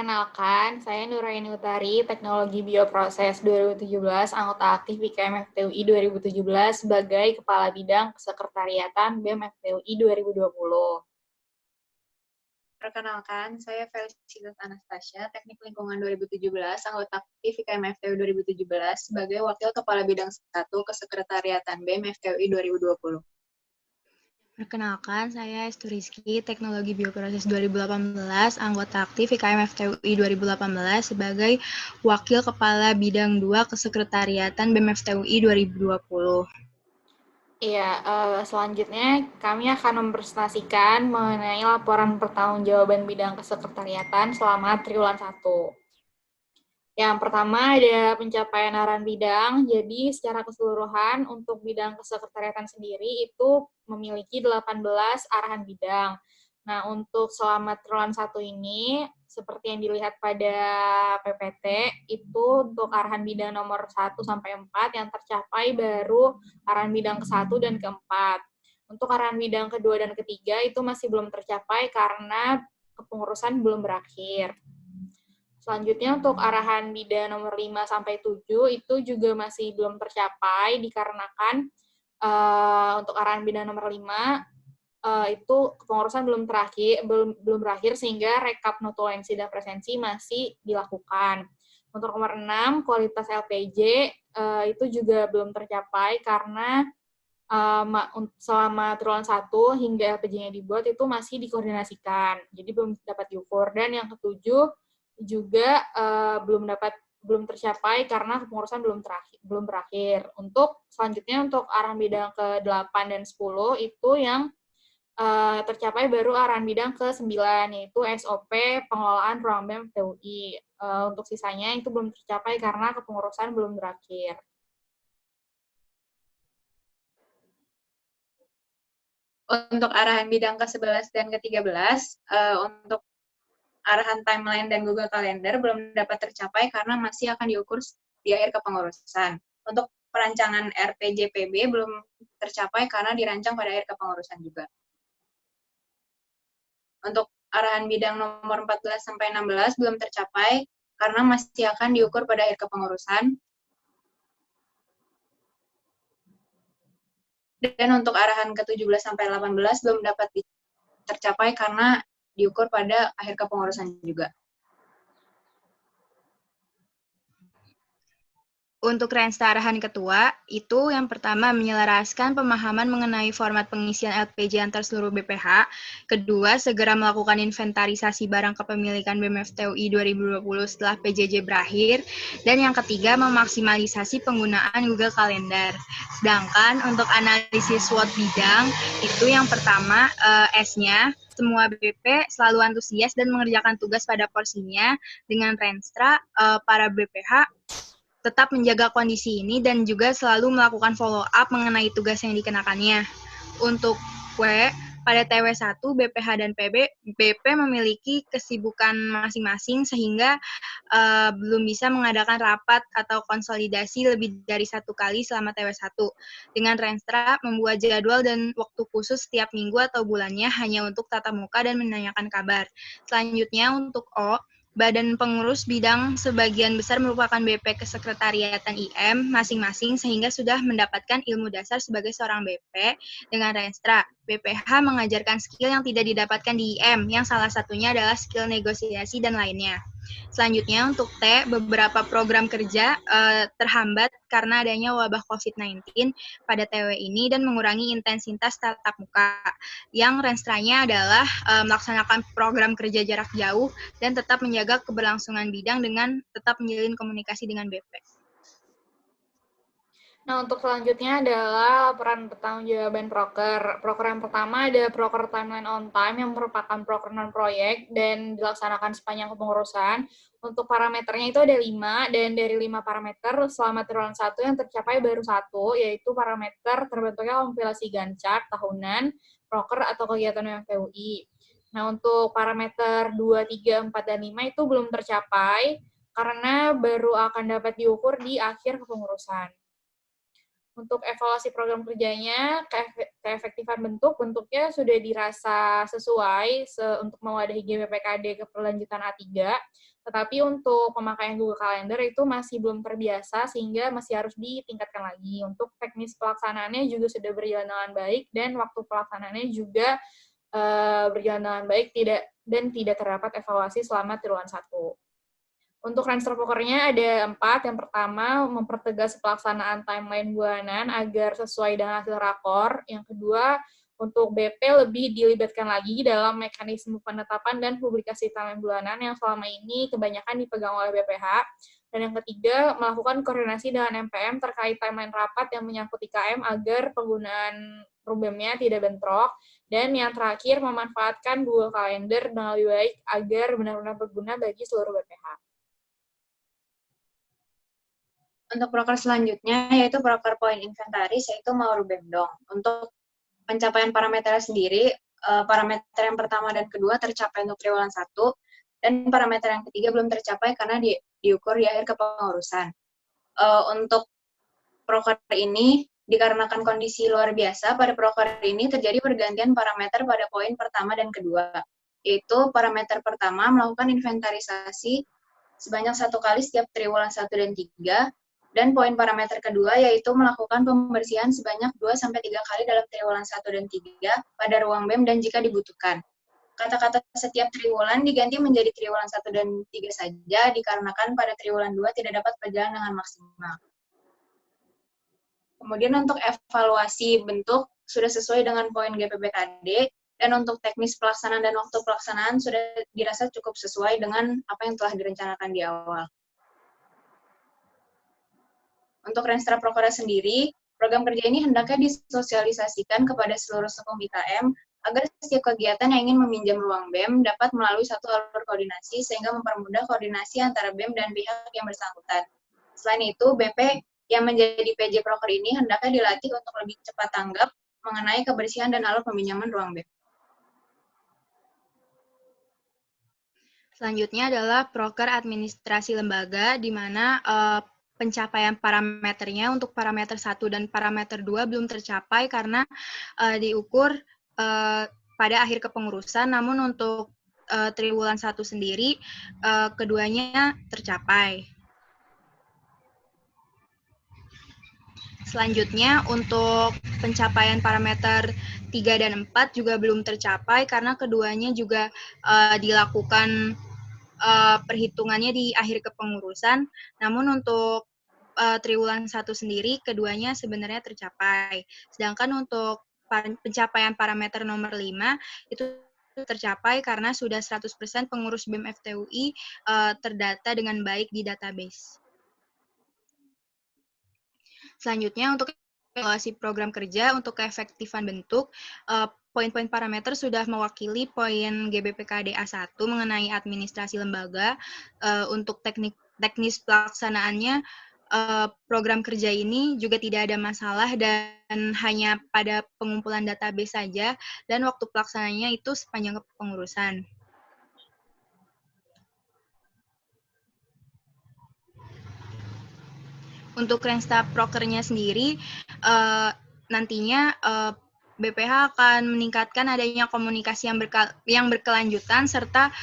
Perkenalkan, saya Nuraini Utari, Teknologi Bioproses 2017, anggota aktif IKM FTUI 2017 sebagai Kepala Bidang Kesekretariatan BEM FTUI 2020. Perkenalkan, saya Felicitas Anastasia, Teknik Lingkungan 2017, anggota aktif IKM FTUI 2017 sebagai Wakil Kepala Bidang 1 Kesekretariatan BEM FTUI 2020. Perkenalkan, saya Estu Rizky, Teknologi Bioproses 2018, anggota aktif IKM FTUI 2018 sebagai Wakil Kepala Bidang 2 Kesekretariatan BEM FTUI 2020. Iya, selanjutnya kami akan mempresentasikan mengenai laporan pertanggungjawaban bidang kesekretariatan selama triwulan 1. Yang pertama ada pencapaian arahan bidang. Jadi secara keseluruhan untuk bidang kesekretariatan sendiri itu memiliki 18 arahan bidang. Nah, untuk selama triwulan 1 ini, seperti yang dilihat pada PPT, itu untuk arahan bidang nomor 1 sampai 4 yang tercapai baru arahan bidang ke-1 dan ke-4. Untuk arahan bidang kedua dan ketiga itu masih belum tercapai karena kepengurusan belum berakhir. Selanjutnya untuk arahan bidang nomor 5 sampai 7 itu juga masih belum tercapai dikarenakan untuk arahan bidang nomor 5 itu kepengurusan belum berakhir sehingga rekap notulensi dan presensi masih dilakukan. Untuk nomor 6 kualitas LPJ itu juga belum tercapai karena selama triwulan 1 hingga LPJ-nya dibuat itu masih dikoordinasikan. Jadi belum dapat diukur. Dan yang ketujuh juga belum tercapai karena kepengurusan belum berakhir. Untuk selanjutnya untuk arahan bidang ke-8 dan 10 itu yang tercapai baru arahan bidang ke-9 yaitu SOP pengelolaan ruang BEM FTUI. Untuk sisanya itu belum tercapai karena kepengurusan belum berakhir. Untuk arahan bidang ke-11 dan ke-13, untuk arahan timeline dan Google Calendar belum dapat tercapai karena masih akan diukur di akhir kepengurusan. Untuk perancangan RPJPB belum tercapai karena dirancang pada akhir kepengurusan juga. Untuk arahan bidang nomor 14 sampai 16 belum tercapai karena masih akan diukur pada akhir kepengurusan. Dan untuk arahan ke-17 sampai 18 belum dapat tercapai karena diukur pada akhir kepengurusan juga. Untuk Rensta arahan ketua, itu yang pertama menyelaraskan pemahaman mengenai format pengisian LPJ antar seluruh BPH. Kedua, segera melakukan inventarisasi barang kepemilikan BEM FTUI 2020 setelah PJJ berakhir. Dan yang ketiga, memaksimalisasi penggunaan Google Calendar. Sedangkan untuk analisis SWOT bidang, itu yang pertama S-nya, semua BP selalu antusias dan mengerjakan tugas pada porsinya. Dengan Renstra, para BPH tetap menjaga kondisi ini dan juga selalu melakukan follow up mengenai tugas yang dikenakannya. Untuk W, pada TW1, BPH dan BP memiliki kesibukan masing-masing sehingga belum bisa mengadakan rapat atau konsolidasi lebih dari 1 kali selama TW1. Dengan Renstra, membuat jadwal dan waktu khusus setiap minggu atau bulannya hanya untuk tatap muka dan menanyakan kabar. Selanjutnya untuk O, Badan Pengurus Bidang sebagian besar merupakan BP Kesekretariatan IM masing-masing sehingga sudah mendapatkan ilmu dasar sebagai seorang BP dengan Renstra. BPH mengajarkan skill yang tidak didapatkan di IM, yang salah satunya adalah skill negosiasi dan lainnya. Selanjutnya untuk T, beberapa program kerja terhambat karena adanya wabah COVID-19 pada TW ini dan mengurangi intensitas tatap muka. Yang Renstranya adalah melaksanakan program kerja jarak jauh dan tetap menjaga keberlangsungan bidang dengan tetap menjalin komunikasi dengan BP. Nah, untuk selanjutnya adalah laporan pertanggungjawaban proker. Proker yang pertama ada proker timeline on time yang merupakan proker non-proyek dan dilaksanakan sepanjang kepengurusan. Untuk parameternya itu ada 5, dan dari 5 parameter selama triwulan 1 yang tercapai baru 1, yaitu parameter terbentuknya kompilasi Gantt chart tahunan, proker atau kegiatan FTUI. Nah, untuk parameter 2, 3, 4, dan 5 itu belum tercapai karena baru akan dapat diukur di akhir kepengurusan. Untuk evaluasi program kerjanya, keefektifan bentuknya sudah dirasa sesuai untuk mewadahi GBPKD keberlanjutan A3, tetapi untuk pemakaian Google Calendar itu masih belum terbiasa, sehingga masih harus ditingkatkan lagi. Untuk teknis pelaksanaannya juga sudah berjalan dengan baik, dan waktu pelaksanaannya juga berjalan dengan baik, tidak terdapat evaluasi selama triwulan 1. Untuk range pokernya ada 4. Yang pertama, mempertegas pelaksanaan timeline bulanan agar sesuai dengan hasil rakor. Yang kedua, untuk BP lebih dilibatkan lagi dalam mekanisme penetapan dan publikasi timeline bulanan yang selama ini kebanyakan dipegang oleh BPH. Dan yang ketiga, melakukan koordinasi dengan MPM terkait timeline rapat yang menyangkut IKM agar penggunaan RUBEM-nya tidak bentrok. Dan yang terakhir, memanfaatkan Google Calendar dengan lebih baik agar benar-benar berguna bagi seluruh BPH. Untuk proker selanjutnya, yaitu proker poin inventaris, yaitu mau RUBEM-dong. Untuk pencapaian parameternya sendiri, parameter yang pertama dan kedua tercapai untuk triwulan 1, dan parameter yang ketiga belum tercapai karena diukur di akhir kepengurusan. Untuk proker ini, dikarenakan kondisi luar biasa, pada proker ini terjadi pergantian parameter pada poin pertama dan kedua, yaitu parameter pertama melakukan inventarisasi sebanyak 1 kali setiap triwulan 1 dan 3, dan poin parameter kedua yaitu melakukan pembersihan sebanyak 2-3 kali dalam triwulan 1 dan 3 pada ruang BEM dan jika dibutuhkan. Kata-kata setiap triwulan diganti menjadi triwulan 1 dan 3 saja dikarenakan pada triwulan 2 tidak dapat berjalan dengan maksimal. Kemudian untuk evaluasi bentuk sudah sesuai dengan poin GPBKD, dan untuk teknis pelaksanaan dan waktu pelaksanaan sudah dirasa cukup sesuai dengan apa yang telah direncanakan di awal. Untuk Renstra Prokora sendiri, program kerja ini hendaknya disosialisasikan kepada seluruh sekom IKM agar setiap kegiatan yang ingin meminjam ruang BEM dapat melalui satu alur koordinasi sehingga mempermudah koordinasi antara BEM dan pihak yang bersangkutan. Selain itu, BP yang menjadi PJ Proker ini hendaknya dilatih untuk lebih cepat tanggap mengenai kebersihan dan alur peminjaman ruang BEM. Selanjutnya adalah proker administrasi lembaga, di mana pencapaian parameternya untuk parameter 1 dan parameter 2 belum tercapai karena diukur pada akhir kepengurusan, namun untuk triwulan 1 sendiri keduanya tercapai. Selanjutnya untuk pencapaian parameter 3 dan 4 juga belum tercapai karena keduanya juga dilakukan perhitungannya di akhir kepengurusan, namun untuk triwulan 1 sendiri, keduanya sebenarnya tercapai. Sedangkan untuk pencapaian parameter nomor 5, itu tercapai karena sudah 100% pengurus BEM FTUI terdata dengan baik di database. Selanjutnya untuk evaluasi program kerja untuk keefektifan bentuk, poin-poin parameter sudah mewakili poin GBPKD A1 mengenai administrasi lembaga. Untuk teknis pelaksanaannya, program kerja ini juga tidak ada masalah dan hanya pada pengumpulan database saja, dan waktu pelaksananya itu sepanjang kepengurusan. Untuk Renstra Prokernya sendiri, nantinya BPH akan meningkatkan adanya komunikasi yang berkelanjutan serta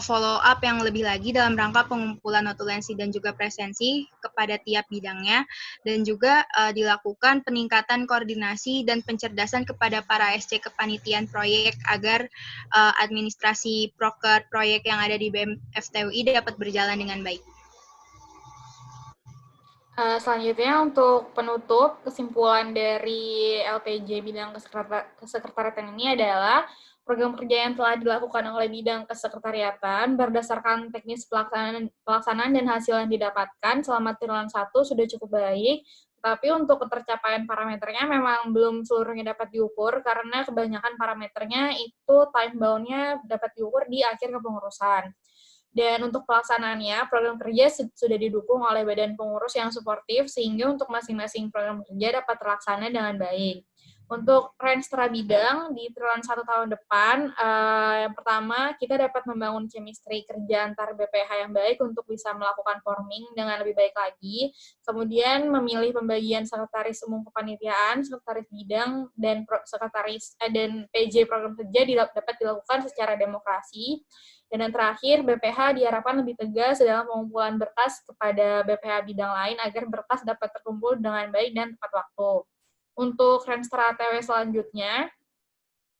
follow up yang lebih lagi dalam rangka pengumpulan notulensi dan juga presensi kepada tiap bidangnya, dan juga dilakukan peningkatan koordinasi dan pencerdasan kepada para SC kepanitiaan proyek agar administrasi proker proyek yang ada di BEM FTUI dapat berjalan dengan baik. Selanjutnya untuk penutup, kesimpulan dari LPJ bidang kesekretariatan ini adalah program kerja yang telah dilakukan oleh bidang kesekretariatan berdasarkan teknis pelaksanaan dan hasil yang didapatkan selama triwulan 1 sudah cukup baik, tapi untuk ketercapaian parameternya memang belum seluruhnya dapat diukur karena kebanyakan parameternya itu time bound-nya dapat diukur di akhir kepengurusan. Dan untuk pelaksanaannya, program kerja sudah didukung oleh badan pengurus yang suportif, sehingga untuk masing-masing program kerja dapat terlaksana dengan baik. Untuk range bidang di triwulan 1 tahun depan, yang pertama kita dapat membangun chemistry kerja antar BPH yang baik untuk bisa melakukan forming dengan lebih baik lagi. Kemudian memilih pembagian sekretaris umum kepanitiaan, sekretaris bidang, dan sekretaris dan PJ program kerja dapat dilakukan secara demokrasi. Dan yang terakhir, BPH diharapkan lebih tegas dalam pengumpulan berkas kepada BPH bidang lain agar berkas dapat terkumpul dengan baik dan tepat waktu. Untuk Renstra TW selanjutnya,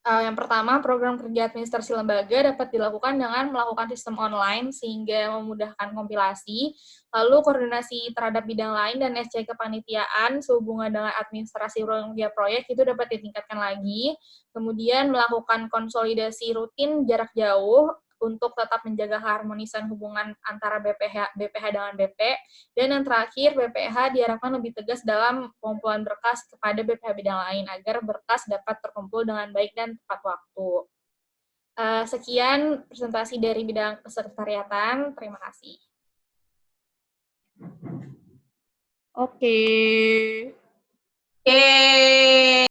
yang pertama, program kerja administrasi lembaga dapat dilakukan dengan melakukan sistem online sehingga memudahkan kompilasi, lalu koordinasi terhadap bidang lain dan SC kepanitiaan sehubungan dengan administrasi program kerja proyek itu dapat ditingkatkan lagi, kemudian melakukan konsolidasi rutin jarak jauh untuk tetap menjaga keharmonisan hubungan antara BPH dengan BP, dan yang terakhir, BPH diharapkan lebih tegas dalam pengumpulan berkas kepada BPH bidang lain agar berkas dapat terkumpul dengan baik dan tepat waktu. Sekian presentasi dari bidang kesekretariatan. Terima kasih. Oke. Yeay.